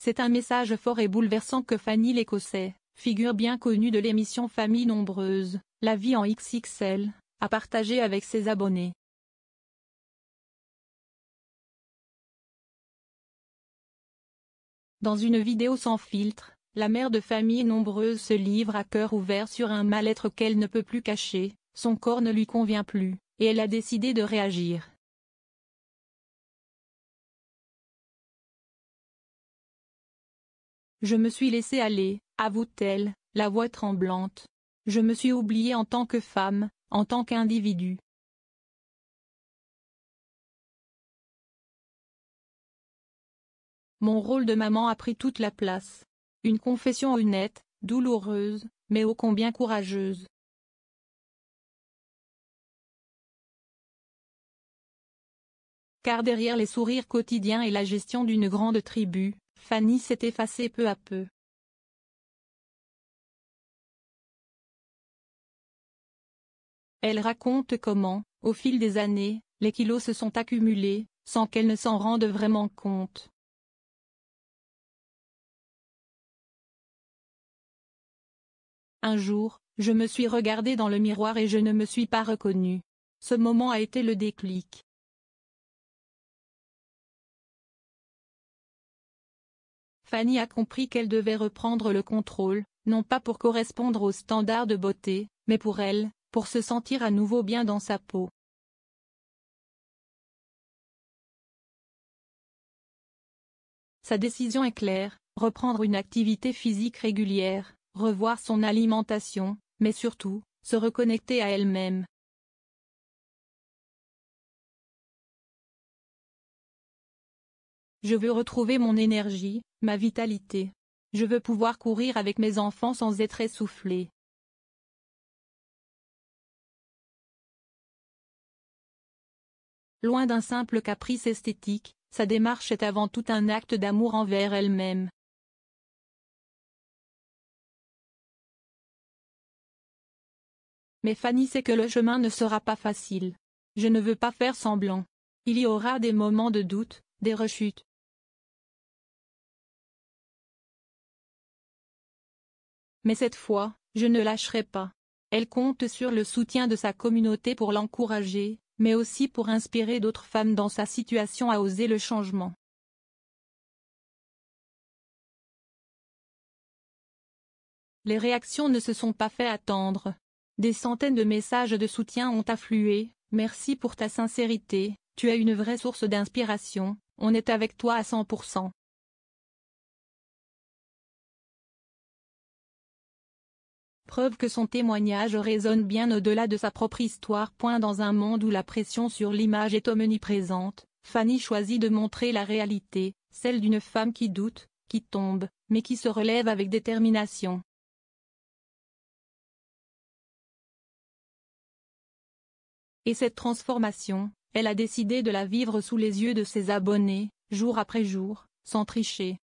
C'est un message fort et bouleversant que Fanny l'Écossais, figure bien connue de l'émission Famille nombreuse, La vie en XXL, a partagé avec ses abonnés. Dans une vidéo sans filtre, la mère de famille nombreuse se livre à cœur ouvert sur un mal-être qu'elle ne peut plus cacher, son corps ne lui convient plus, et elle a décidé de réagir. Je me suis laissée aller, avoue-t-elle, la voix tremblante. Je me suis oubliée en tant que femme, en tant qu'individu. Mon rôle de maman a pris toute la place. Une confession honnête, douloureuse, mais ô combien courageuse. Car derrière les sourires quotidiens et la gestion d'une grande tribu, Fanny s'est effacée peu à peu. Elle raconte comment, au fil des années, les kilos se sont accumulés, sans qu'elle ne s'en rende vraiment compte. Un jour, je me suis regardée dans le miroir et je ne me suis pas reconnue. Ce moment a été le déclic. Fanny a compris qu'elle devait reprendre le contrôle, non pas pour correspondre aux standards de beauté, mais pour elle, pour se sentir à nouveau bien dans sa peau. Sa décision est claire, reprendre une activité physique régulière, revoir son alimentation, mais surtout, se reconnecter à elle-même. Je veux retrouver mon énergie, ma vitalité. Je veux pouvoir courir avec mes enfants sans être essoufflée. Loin d'un simple caprice esthétique, sa démarche est avant tout un acte d'amour envers elle-même. Mais Fanny sait que le chemin ne sera pas facile. Je ne veux pas faire semblant. Il y aura des moments de doute, des rechutes. Mais cette fois, je ne lâcherai pas. Elle compte sur le soutien de sa communauté pour l'encourager, mais aussi pour inspirer d'autres femmes dans sa situation à oser le changement. Les réactions ne se sont pas fait attendre. Des centaines de messages de soutien ont afflué. Merci pour ta sincérité, tu es une vraie source d'inspiration, on est avec toi à 100%. Preuve que son témoignage résonne bien au-delà de sa propre histoire. Dans un monde où la pression sur l'image est omniprésente, Fanny choisit de montrer la réalité, celle d'une femme qui doute, qui tombe, mais qui se relève avec détermination. Et cette transformation, elle a décidé de la vivre sous les yeux de ses abonnés, jour après jour, sans tricher.